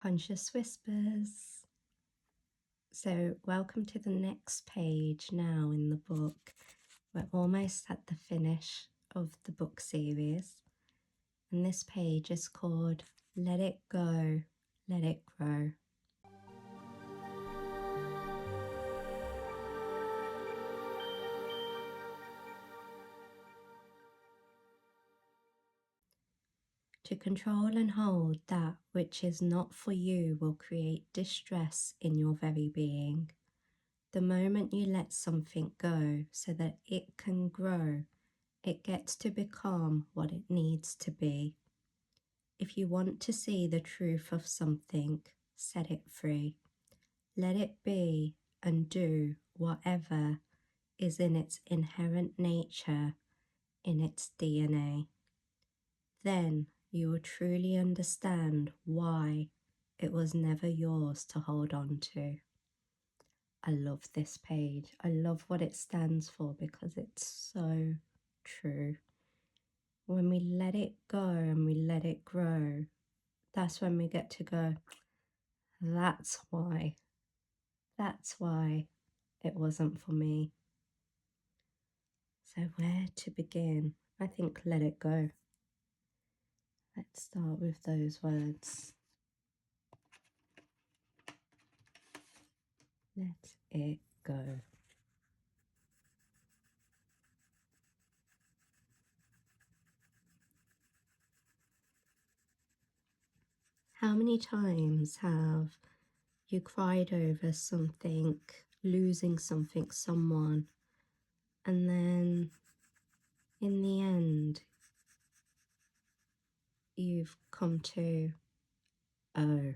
Conscious Whispers. So, welcome to the next page now in the book. We're almost at the finish of the book series, and this page is called Let It Go, Let It Grow. To control and hold that which is not for you will create distress in your very being. The moment you let something go so that it can grow, it gets to become what it needs to be. If you want to see the truth of something, set it free. Let it be and do whatever is in its inherent nature, in its DNA. Then you will truly understand why it was never yours to hold on to. I love this page. I love what it stands for because it's so true. When we let it go and we let it grow, that's when we get to go, that's why it wasn't for me. So where to begin? I think let it go. Let's start with those words. Let it go. How many times have you cried over something, losing something, someone, and then in the end you've come to, oh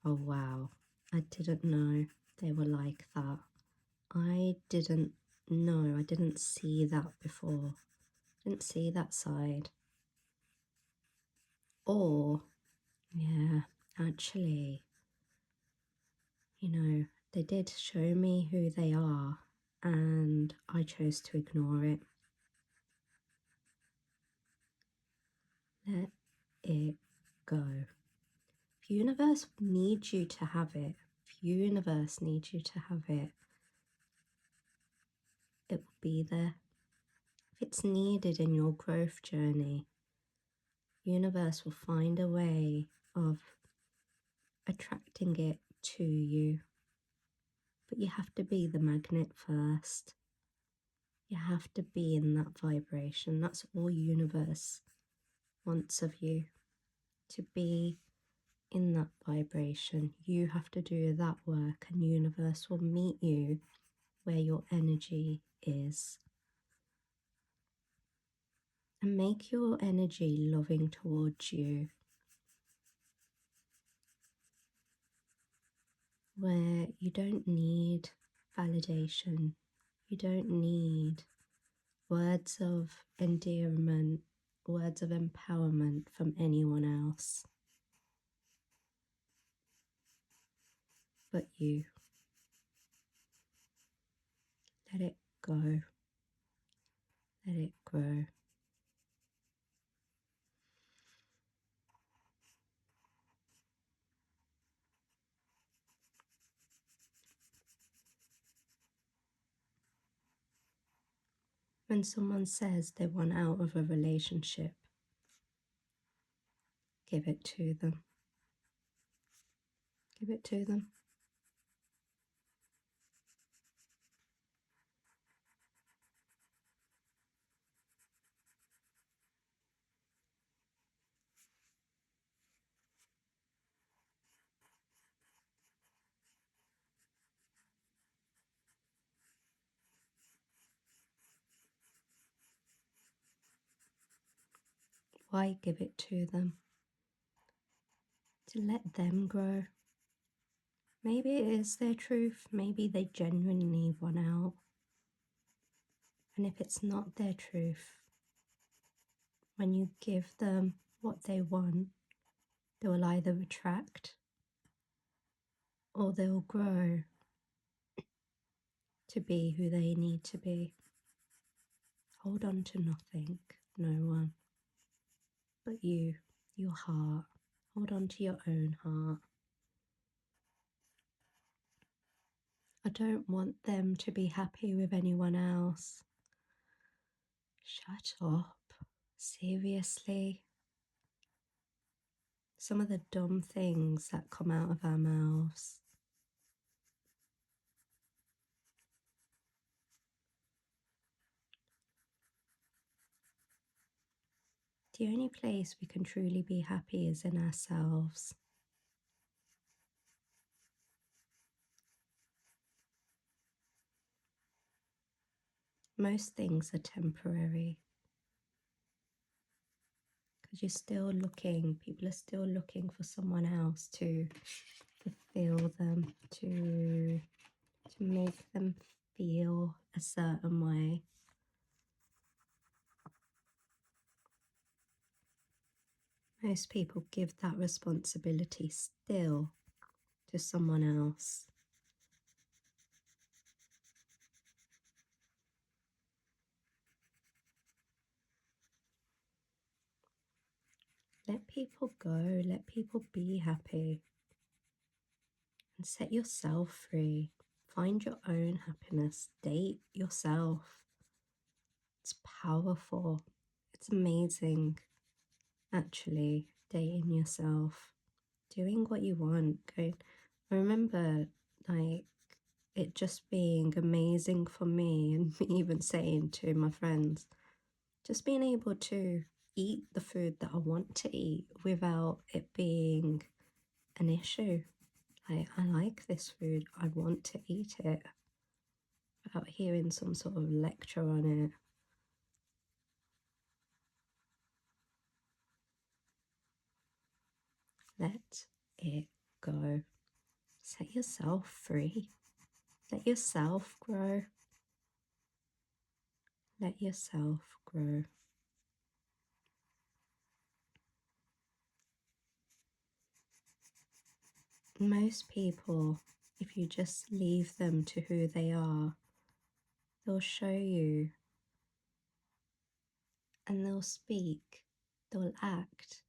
wow, I didn't know they were like that. I didn't know, I didn't see that before. Didn't see that side. Or, yeah, actually, they did show me who they are and I chose to ignore it. Let it go. If universe needs you to have it, if universe needs you to have it, it will be there. If it's needed in your growth journey, universe will find a way of attracting it to you. But you have to be the magnet first. You have to be in that vibration. That's all universe wants of you, to be in that vibration. You have to do that work and universe will meet you where your energy is. And make your energy loving towards you, where you don't need validation. You don't need words of endearment, words of empowerment from anyone else but you. Let it go. Let it grow. When someone says they want out of a relationship, give it to them. Give it to them. Why give it to them? To let them grow. Maybe it is their truth. Maybe they genuinely want out. And if it's not their truth, when you give them what they want, they will either retract or they'll grow to be who they need to be. Hold on to nothing, no one, but you, your heart. Hold on to your own heart. I don't want them to be happy with anyone else. Shut up. Seriously. Some of the dumb things that come out of our mouths. The only place we can truly be happy is in ourselves. Most things are temporary because you're still looking, people are still looking for someone else to fulfill them, to make them feel a certain way. Most people give that responsibility still to someone else. Let people go, let people be happy, and set yourself free. Find your own happiness, date yourself. It's powerful, it's amazing, actually, dating yourself, doing what you want. I remember, like, it just being amazing for me, and me even saying to my friends, just being able to eat the food that I want to eat without it being an issue. I like this food, I want to eat it, without hearing some sort of lecture on it. Let it go. Set yourself free. Let yourself grow. Let yourself grow. Most people, if you just leave them to who they are, they'll show you and they'll speak, they'll act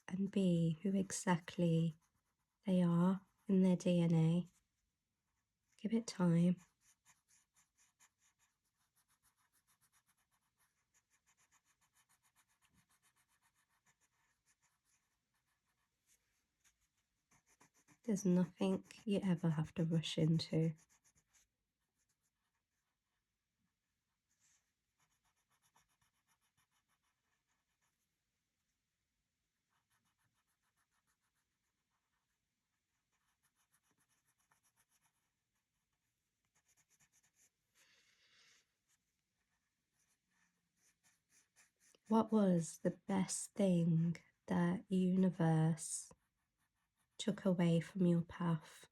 and be who exactly they are in their DNA. Give it time. There's nothing you ever have to rush into. What was the best thing that universe took away from your path?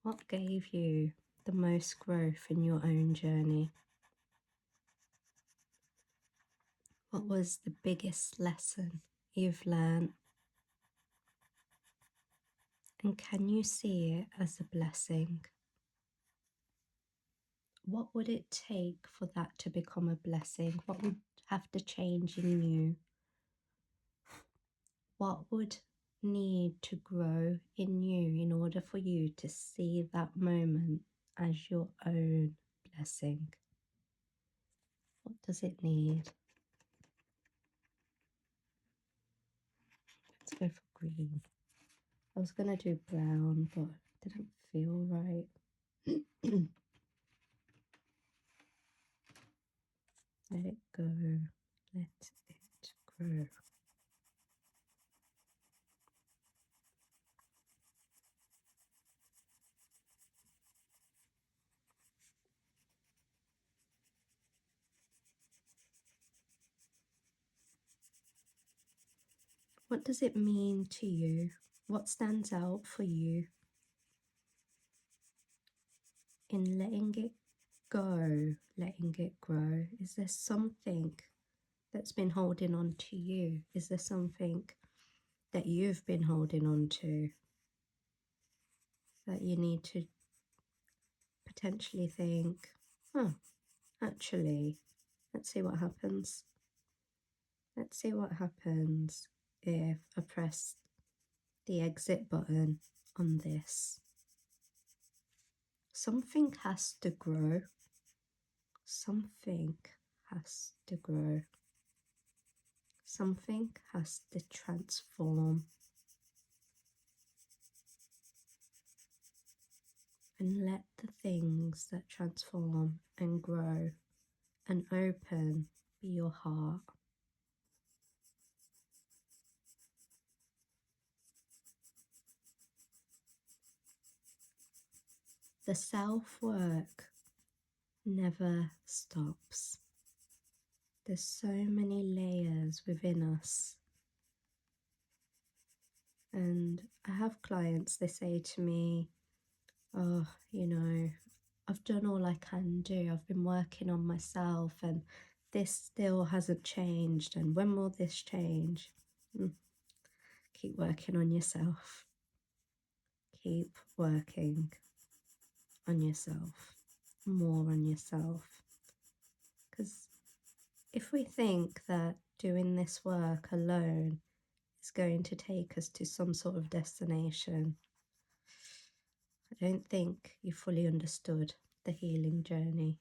What gave you the most growth in your own journey? What was the biggest lesson you've learned? And can you see it as a blessing? What would it take for that to become a blessing? What would have to change in you? What would need to grow in you in order for you to see that moment as your own blessing? What does it need? Let's go for green. I was going to do brown, but it didn't feel right. Let it go. Let it grow. What does it mean to you? What stands out for you in letting it go, letting it grow? Is there something that's been holding on to you? Is there something that you've been holding on to that you need to potentially think, oh, actually, let's see what happens. Let's see what happens if I press the exit button on this. Something has to grow. Something has to grow. Something has to transform. And let the things that transform and grow and open be your heart. The self-work never stops. There's so many layers within us. And I have clients, they say to me, oh, you know, I've done all I can do. I've been working on myself and this still hasn't changed. And when will this change? Keep working on yourself. Keep working on yourself, more on yourself. Because if we think that doing this work alone is going to take us to some sort of destination, I don't think you fully understood the healing journey.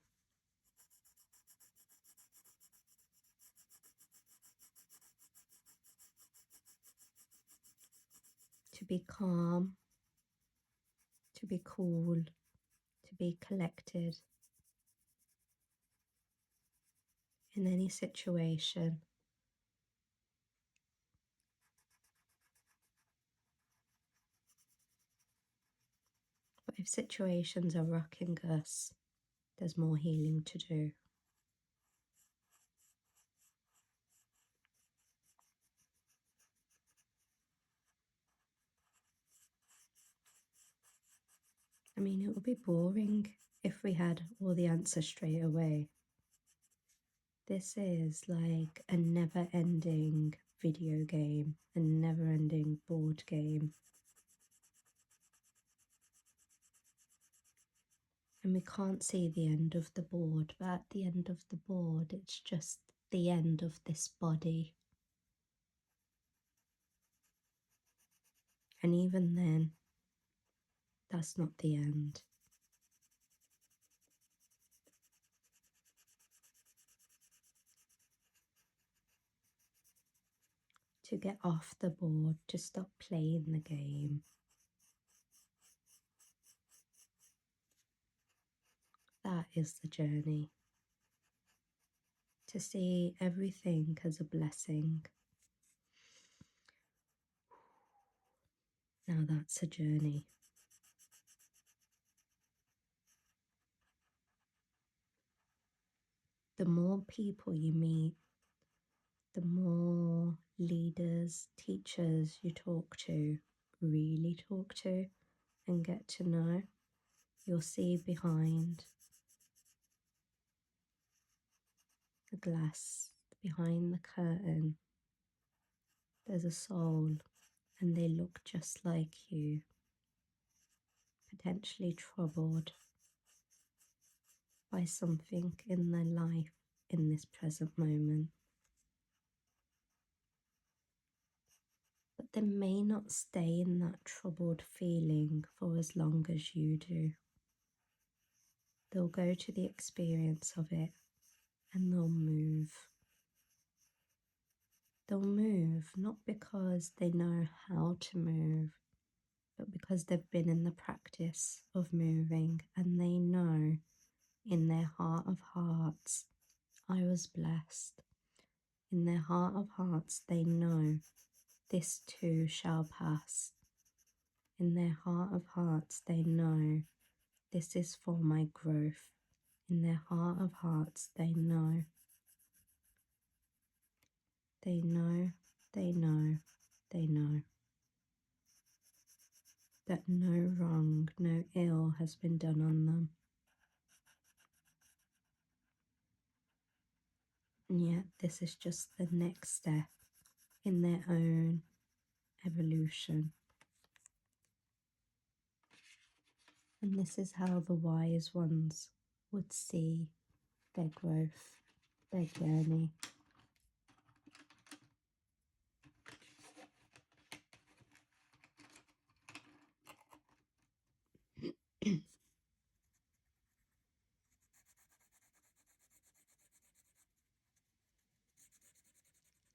To be calm, to be cool, to be collected in any situation. But if situations are rocking us, there's more healing to do. I mean, it would be boring if we had all the answers straight away. This is like a never-ending video game, a never-ending board game. And we can't see the end of the board, but at the end of the board, it's just the end of this body. And even then, that's not the end. To get off the board, to stop playing the game. That is the journey. To see everything as a blessing. Now that's a journey. The more people you meet, the more leaders, teachers you talk to, really talk to and get to know, you'll see behind the glass, behind the curtain, there's a soul and they look just like you, potentially troubled by something in their life in this present moment. But they may not stay in that troubled feeling for as long as you do. They'll go to the experience of it and they'll move. They'll move not because they know how to move, but because they've been in the practice of moving and they know in their heart of hearts, I was blessed. In their heart of hearts, they know this too shall pass. In their heart of hearts, they know this is for my growth. In their heart of hearts, they know. They know, they know, they know that no wrong, no ill has been done on them. And yet this is just the next step in their own evolution. And this is how the wise ones would see their growth, their journey.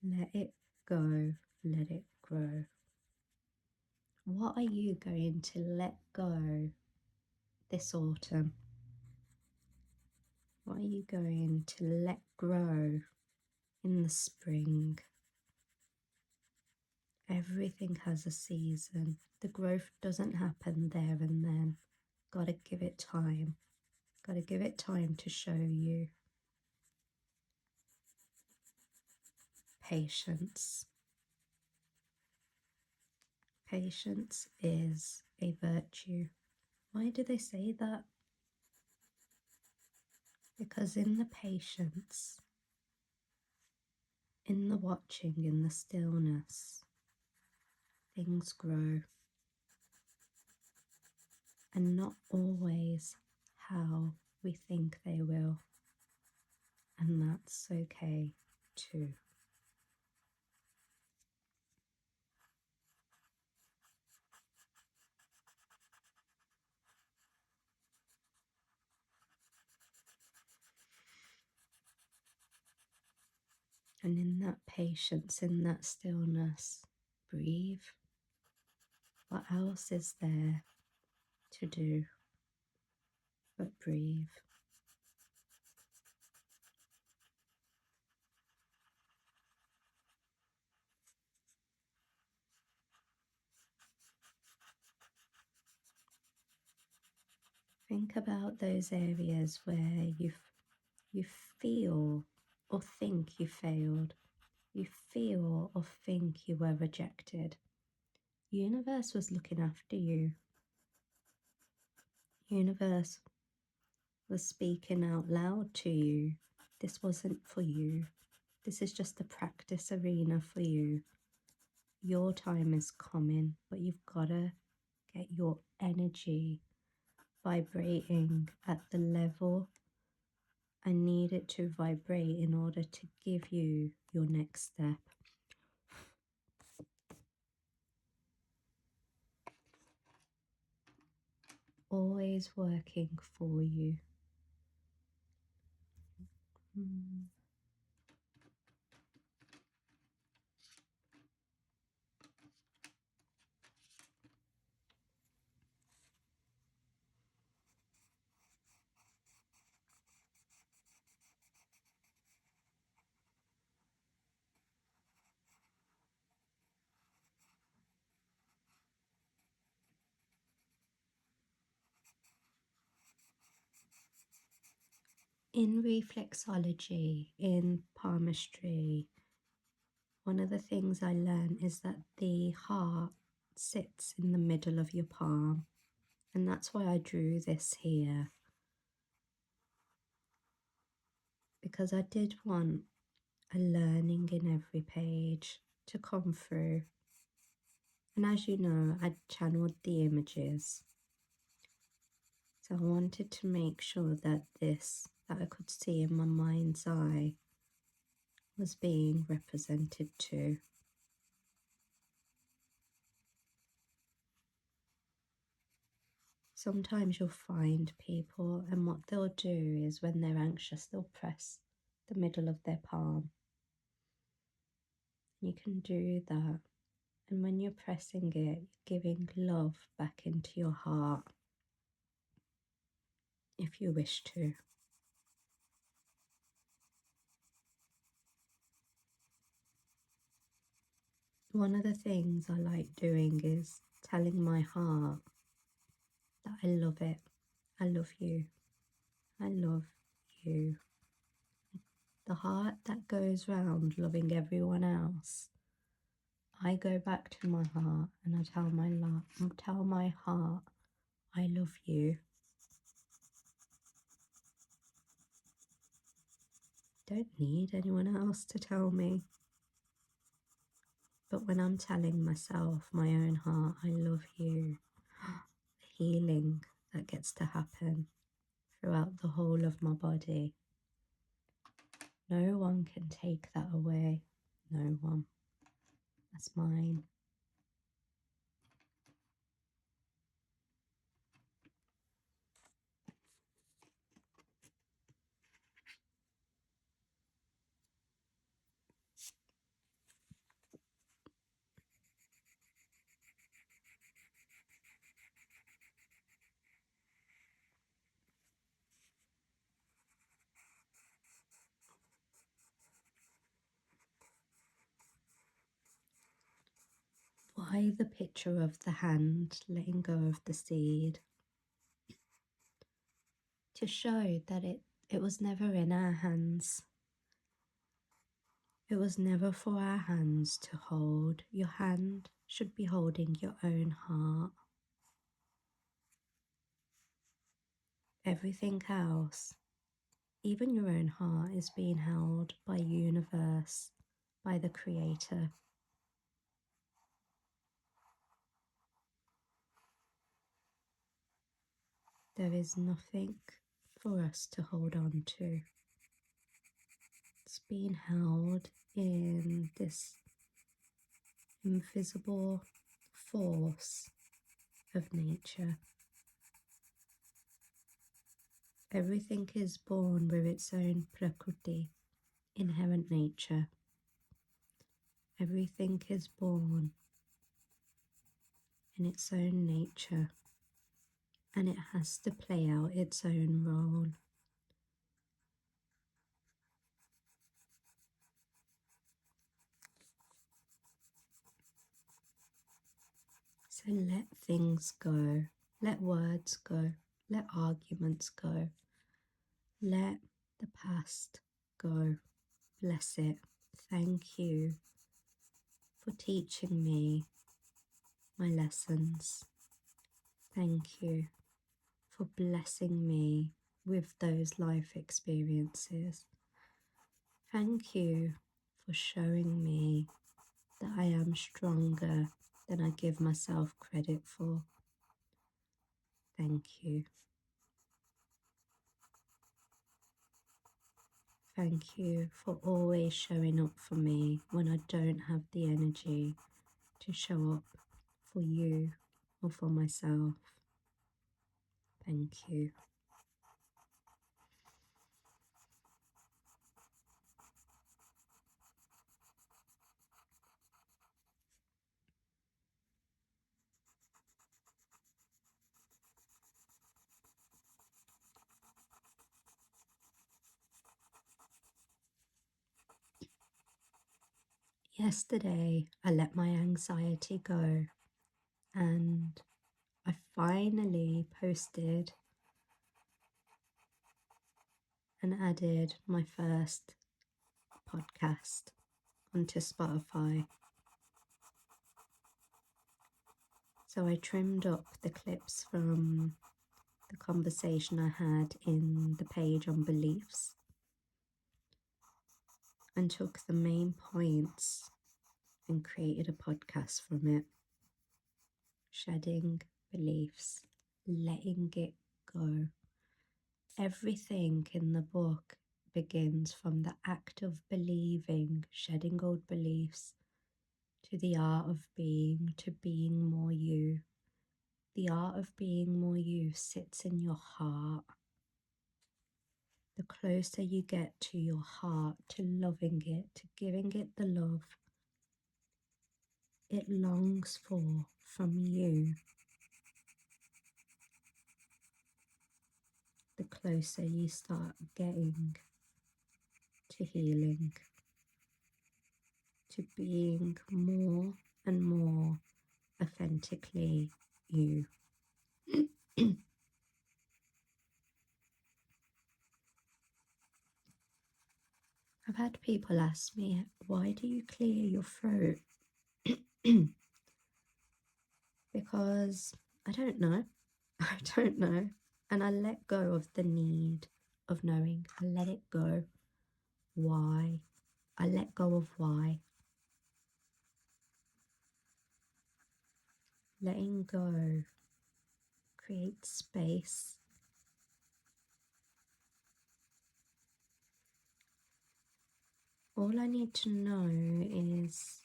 Let it go, let it grow. What are you going to let go this autumn? What are you going to let grow in the spring? Everything has a season. The growth doesn't happen there and then. Gotta give it time. Gotta give it time to show you. Patience. Patience is a virtue. Why do they say that? Because in the patience, in the watching, in the stillness, things grow. And not always how we think they will. And that's okay too. And in that patience, in that stillness, breathe. What else is there to do but breathe? Think about those areas where you feel or think you failed. You feel or think you were rejected. Universe was looking after you. Universe was speaking out loud to you. This wasn't for you. This is just a practice arena for you. Your time is coming, but you've got to get your energy vibrating at the level I need it to vibrate in order to give you your next step. Always working for you. In reflexology, in palmistry, one of the things I learned is that the heart sits in the middle of your palm, and that's why I drew this here, because I did want a learning in every page to come through. And as you know, I channeled the images, so I wanted to make sure that this that I could see in my mind's eye was being represented too. Sometimes you'll find people, and what they'll do is when they're anxious, they'll press the middle of their palm. You can do that, and when you're pressing it, you're giving love back into your heart if you wish to. One of the things I like doing is telling my heart that I love it. I love you. I love you. The heart that goes round loving everyone else. I go back to my heart and I tell my heart, I love you. Don't need anyone else to tell me. But when I'm telling myself, my own heart, I love you, the healing that gets to happen throughout the whole of my body. No one can take that away. No one. That's mine. by the picture of the hand letting go of the seed to show that it was never in our hands. It was never for our hands to hold. Your hand should be holding your own heart. Everything else, even your own heart, is being held by universe, by the Creator. There is nothing for us to hold on to. It's being held in this invisible force of nature. Everything is born with its own prakriti, inherent nature. Everything is born in its own nature, and it has to play out its own role. So let things go, let words go, let arguments go, let the past go. Bless it. Thank you for teaching me my lessons. Thank you for blessing me with those life experiences. Thank you for showing me that I am stronger than I give myself credit for. Thank you. Thank you for always showing up for me when I don't have the energy to show up for you or for myself. Thank you. Yesterday, I let my anxiety go and I finally posted and added my first podcast onto Spotify. So I trimmed up the clips from the conversation I had in the page on beliefs and took the main points and created a podcast from it. Shedding beliefs, letting it go. Everything in the book begins from the act of believing, shedding old beliefs, to the art of being, to being more you. The art of being more you sits in your heart. The closer you get to your heart, to loving it, to giving it the love it longs for from you, the closer you start getting to healing, to being more and more authentically you. I've had people ask me, why do you clear your throat? Because I don't know. I don't know. And I let go of the need of knowing. I let it go. Why? I let go of why. Letting go creates space. All I need to know is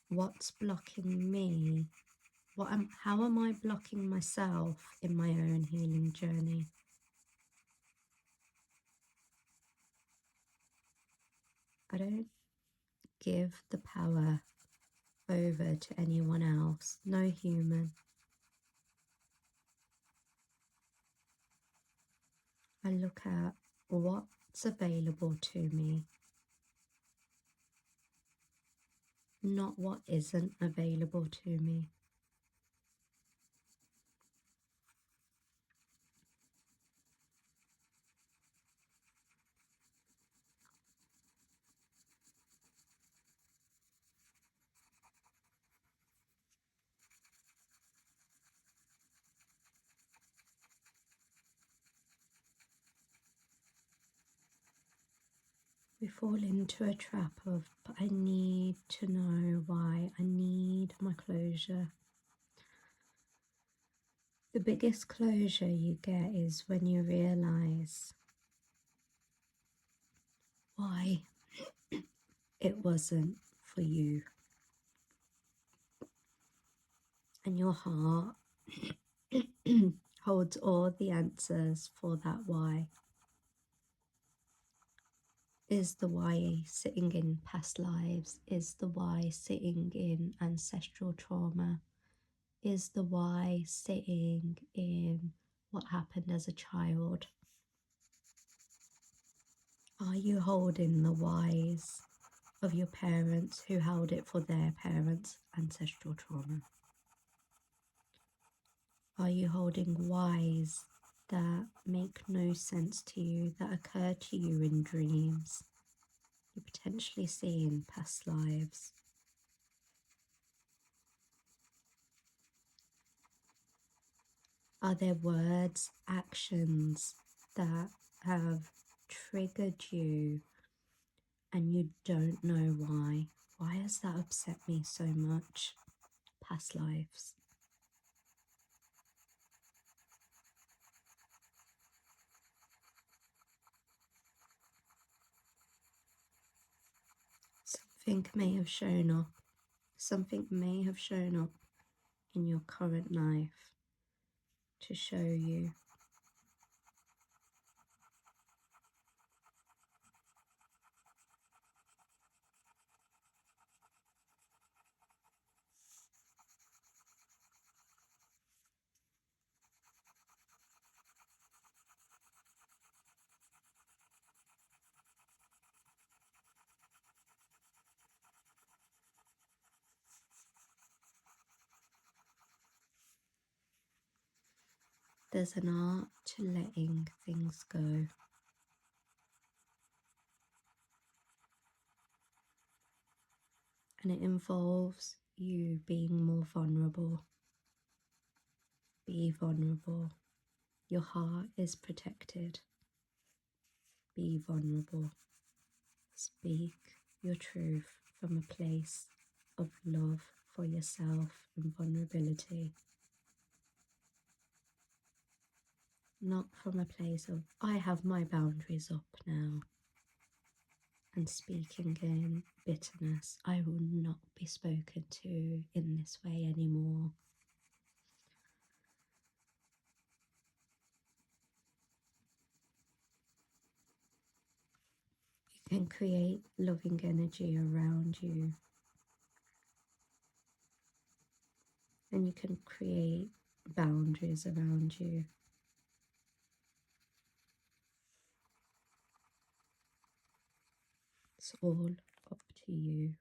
what's blocking me. How am I blocking myself in my own healing journey? I don't give the power over to anyone else, no human. I look at what's available to me. not what isn't available to me. We fall into a trap of, but I need to know why, I need my closure. The biggest closure you get is when you realize why it wasn't for you. And your heart holds all the answers for that why. Is the why sitting in past lives? Is the why sitting in ancestral trauma? Is the why sitting in what happened as a child? Are you holding the whys of your parents who held it for their parents' ancestral trauma? Are you holding whys that make no sense to you, that occur to you in dreams? You're potentially seeing past lives. Are there words, actions that have triggered you and you don't know why? Why has that upset me so much? Past lives. Something may have shown up. Something may have shown up in your current life to show you. There's an art to letting things go. And it involves you being more vulnerable. Be vulnerable. Your heart is protected. Be vulnerable. Speak your truth from a place of love for yourself and vulnerability. Not from a place of, I have my boundaries up now. And speaking in bitterness, I will not be spoken to in this way anymore. You can create loving energy around you. And you can create boundaries around you. It's all up to you.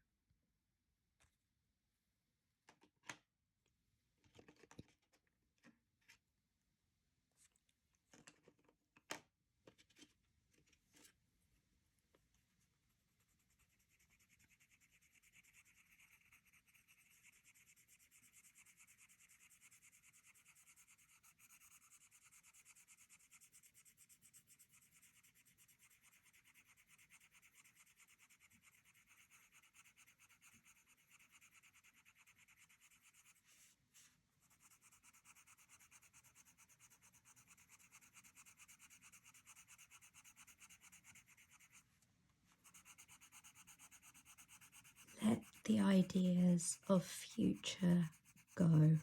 Let the ideas of future go.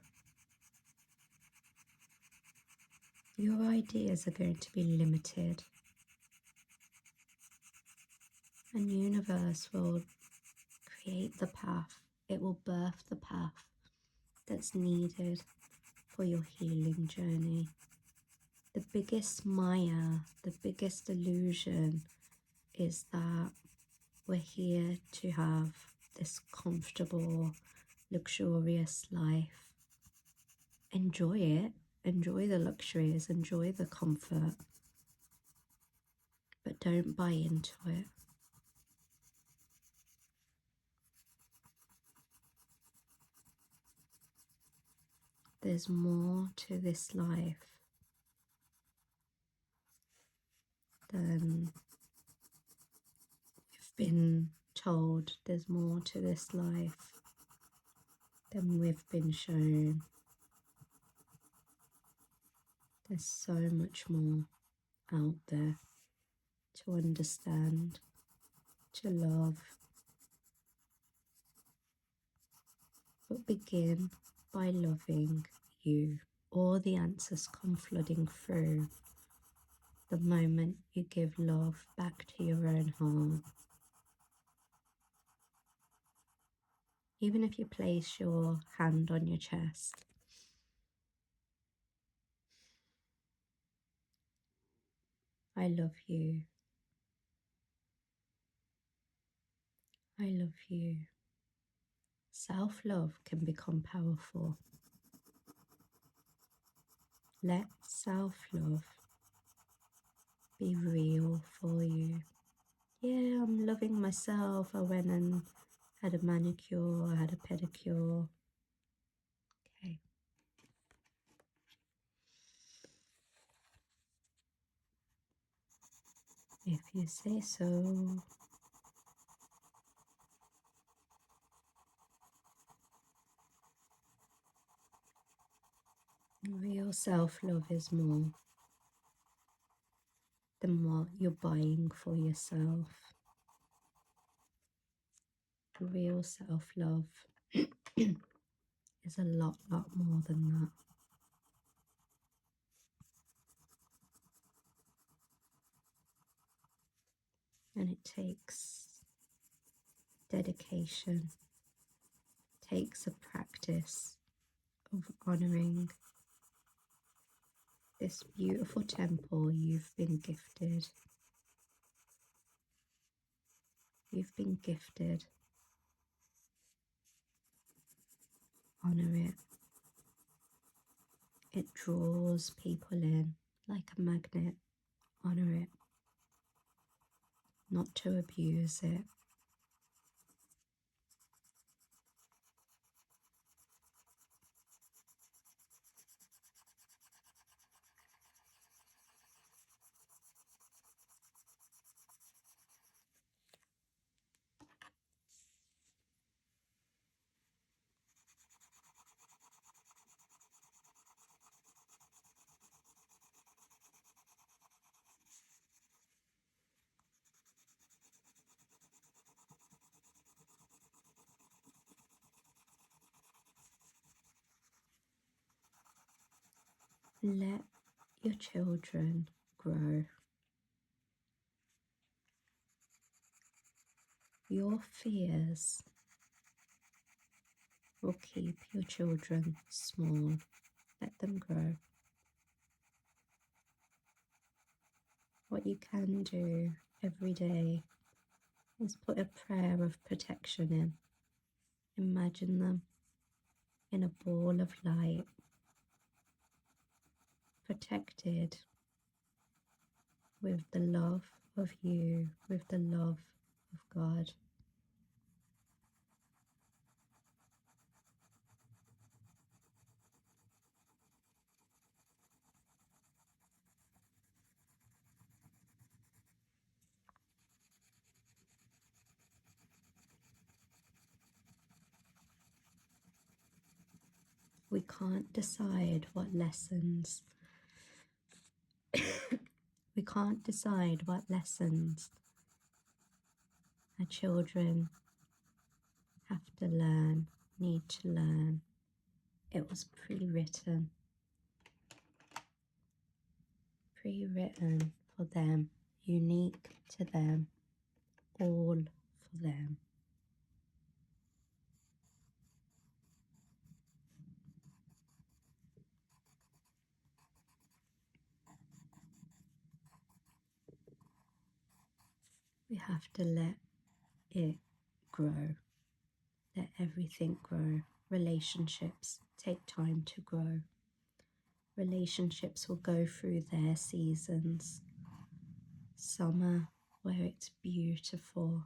Your ideas are going to be limited. And universe will create the path. It will birth the path that's needed for your healing journey. The biggest Maya, the biggest illusion is that we're here to have this comfortable, luxurious life. Enjoy it. Enjoy the luxuries. Enjoy the comfort. But don't buy into it. There's more to this life than we've been told. There's more to this life than we've been shown. There's so much more out there to understand, to love. But begin by loving you. All the answers come flooding through the moment you give love back to your own heart. Even if you place your hand on your chest, I love you. I love you. Self-love can become powerful. Let self-love be real for you. Yeah, I'm loving myself. I went and had a manicure, I had a pedicure. Okay. If you say so. Real self-love is more than what you're buying for yourself. Real self-love is a lot more than that. And it takes dedication, takes a practice of honouring this beautiful temple you've been gifted. You've been gifted. Honour it. It draws people in like a magnet. Honour it. Not to abuse it. Let your children grow. Your fears will keep your children small. Let them grow. What you can do every day is put a prayer of protection in. Imagine them in a ball of light, protected with the love of you, with the love of God. We can't decide what lessons we can't decide what lessons our children have to learn, need to learn. It was pre-written for them, unique to them, all for them. We have to let it grow. Let everything grow. Relationships take time to grow. Relationships will go through their seasons. Summer, where it's beautiful,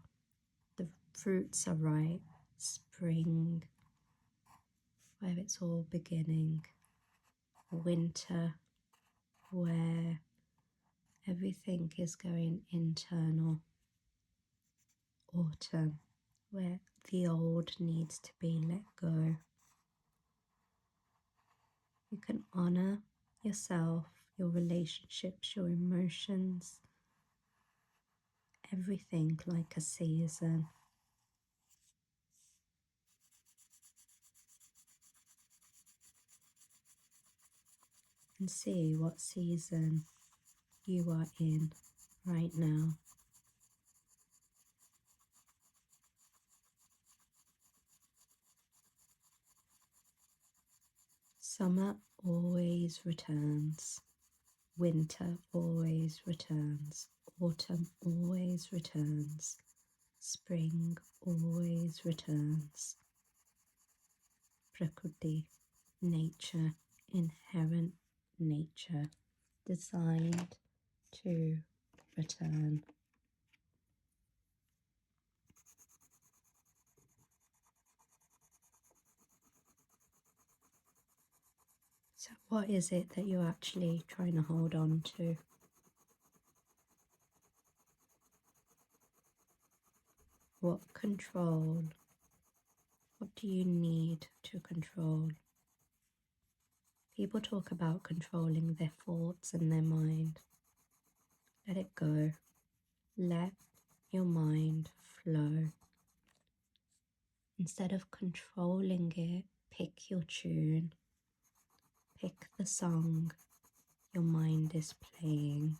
the fruits are ripe. Spring, where it's all beginning. Winter, where everything is going internal. Autumn, where the old needs to be let go. You can honor yourself, your relationships, your emotions, everything like a season. And see what season you are in right now. Summer always returns. Winter always returns. Autumn always returns. Spring always returns. Prakriti, nature, inherent nature, designed to return. So what is it that you're actually trying to hold on to? What control? What do you need to control? People talk about controlling their thoughts and their mind. Let it go. Let your mind flow. Instead of controlling it, pick your tune. Pick the song your mind is playing.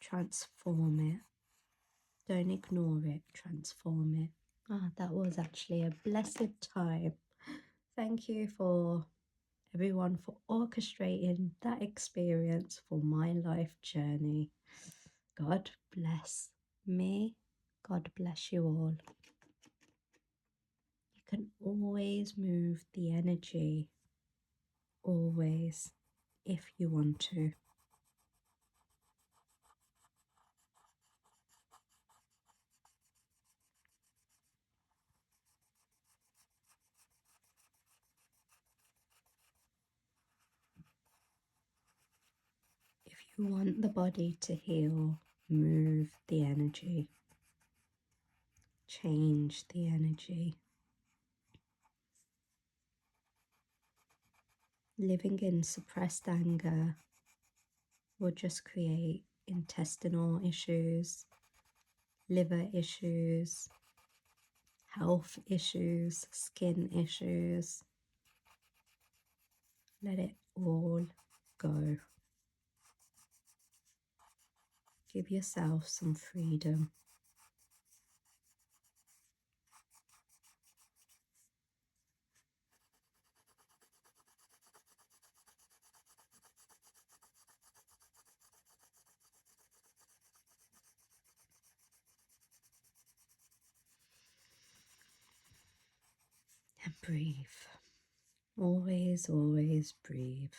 Transform it. Don't ignore it, transform it. Ah, that was actually a blessed time. Thank you for everyone for orchestrating that experience for my life journey. God bless me. God bless you all. You can always move the energy, always, if you want to. If you want the body to heal, move the energy. Change the energy. Living in suppressed anger will just create intestinal issues, liver issues, health issues, skin issues. Let it all go. Give yourself some freedom. And breathe. Always, always breathe.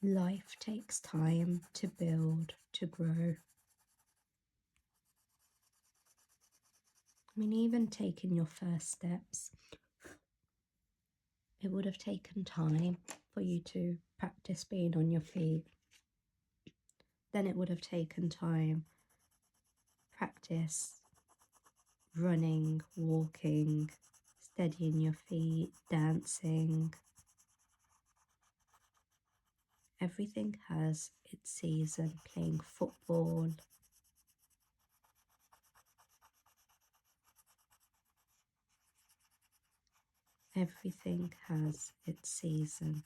Life takes time to build, to grow. I mean, even taking your first steps, it would have taken time for you to practice being on your feet. Then it would have taken time, practice running, walking, steadying your feet, dancing. Everything has its season. Playing football. Everything has its season.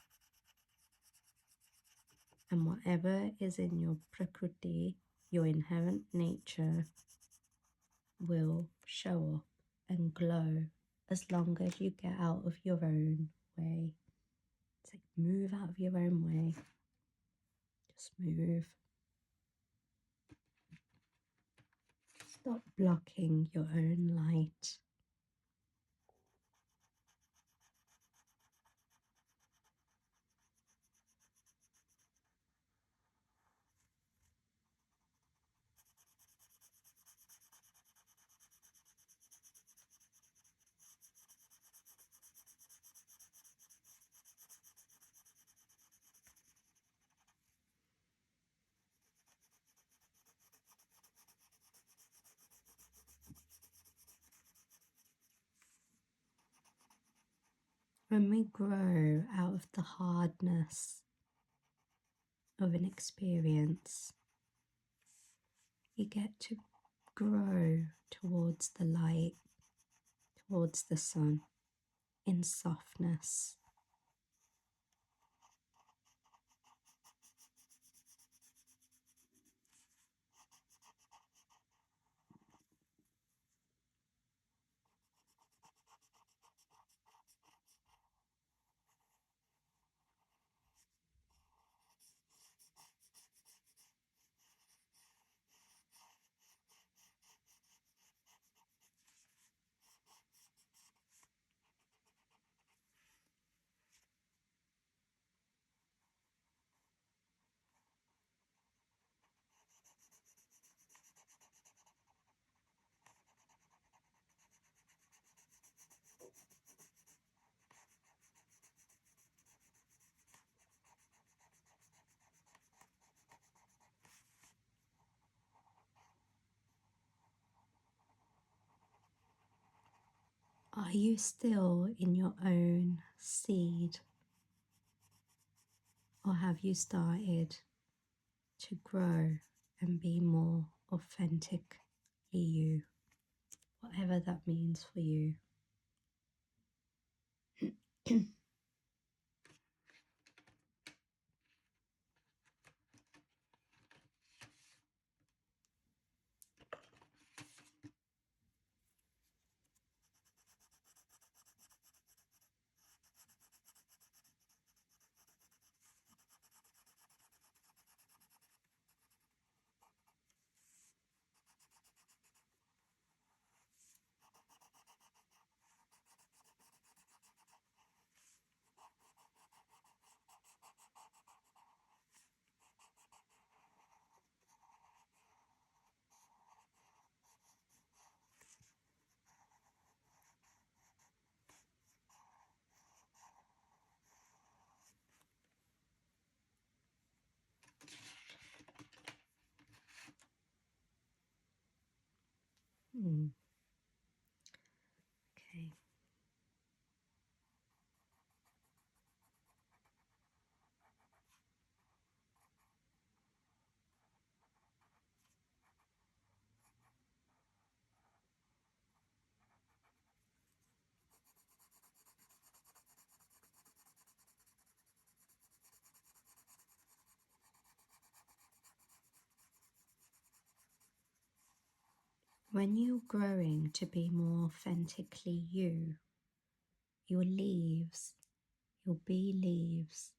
And whatever is in your prakriti, your inherent nature, will show up. and glow as long as you get out of your own way. It's like move out of your own way. Just move. Stop blocking your own light. When we grow out of the hardness of an experience, you get to grow towards the light, towards the sun, in softness. Are you still in your own seed? Or have you started to grow and be more authentically you? Whatever that means for you. Okay. When you're growing to be more authentically you, your leaves, your bee leaves,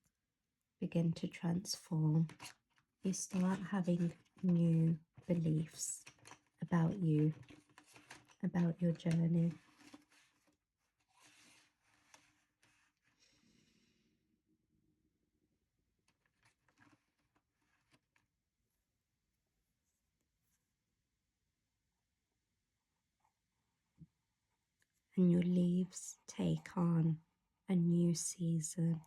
begin to transform. You start having new beliefs about you, about your journey. And your leaves take on a new season.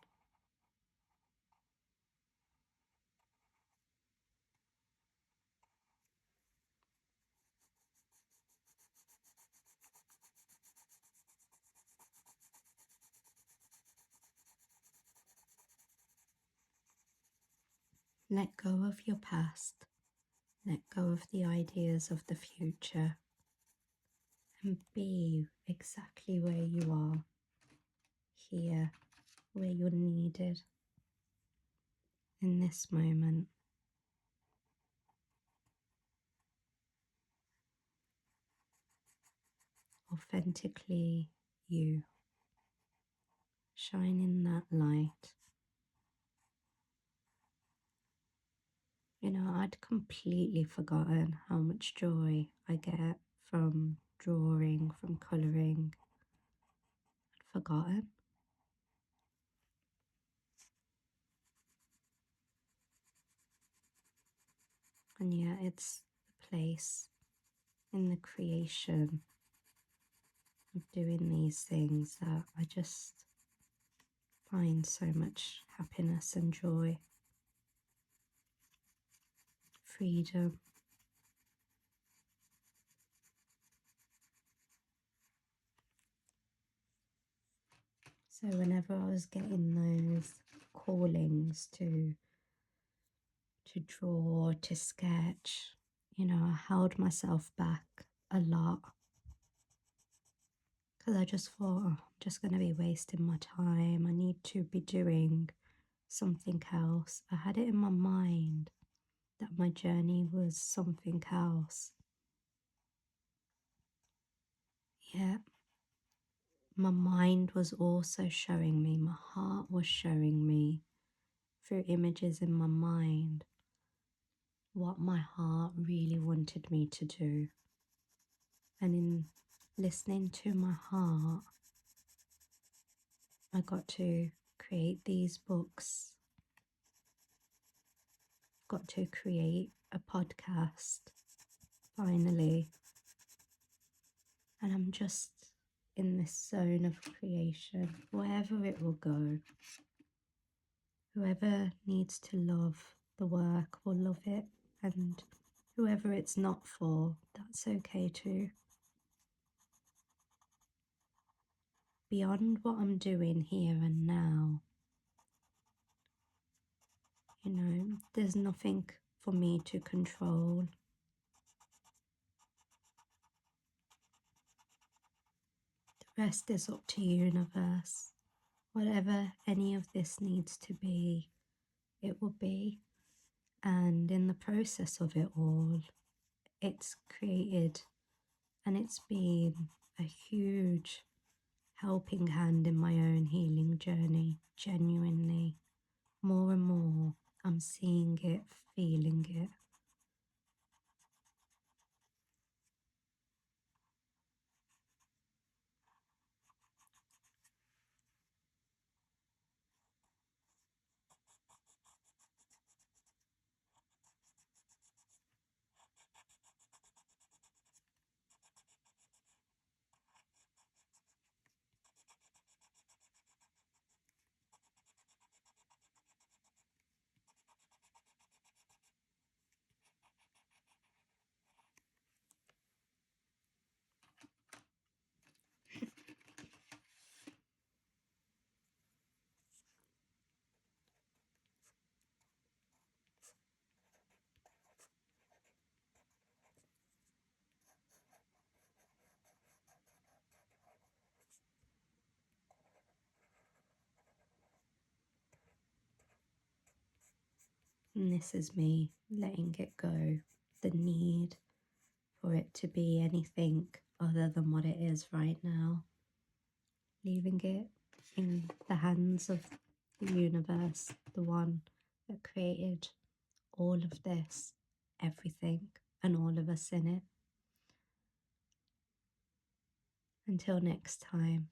Let go of your past. Let go of the ideas of the future. And be exactly where you are, here, where you're needed in this moment. authentically you, shining that light. You know, I'd completely forgotten how much joy I get from drawing, from colouring. I'd forgotten. And yet it's the place in the creation of doing these things that I just find so much happiness and joy, freedom. So whenever I was getting those callings to draw, to sketch, you know, I held myself back a lot because I just thought, oh, I'm just going to be wasting my time. I need to be doing something else. I had it in my mind that my journey was something else. Yeah, my mind was also showing me, my heart was showing me through images in my mind what my heart really wanted me to do. And in listening to my heart, I got to create these books, got to create a podcast finally. And I'm just in this zone of creation, wherever it will go. Whoever needs to love the work will love it, and whoever it's not for, that's okay too. Beyond what I'm doing here and now, you know, there's nothing for me to control. The rest is up to universe. Whatever any of this needs to be, it will be. And in the process of it all, it's created and it's been a huge helping hand in my own healing journey. Genuinely, more and more, I'm seeing it, feeling it. And this is me letting it go, the need for it to be anything other than what it is right now. Leaving it in the hands of the universe, the one that created all of this, everything, and all of us in it. Until next time.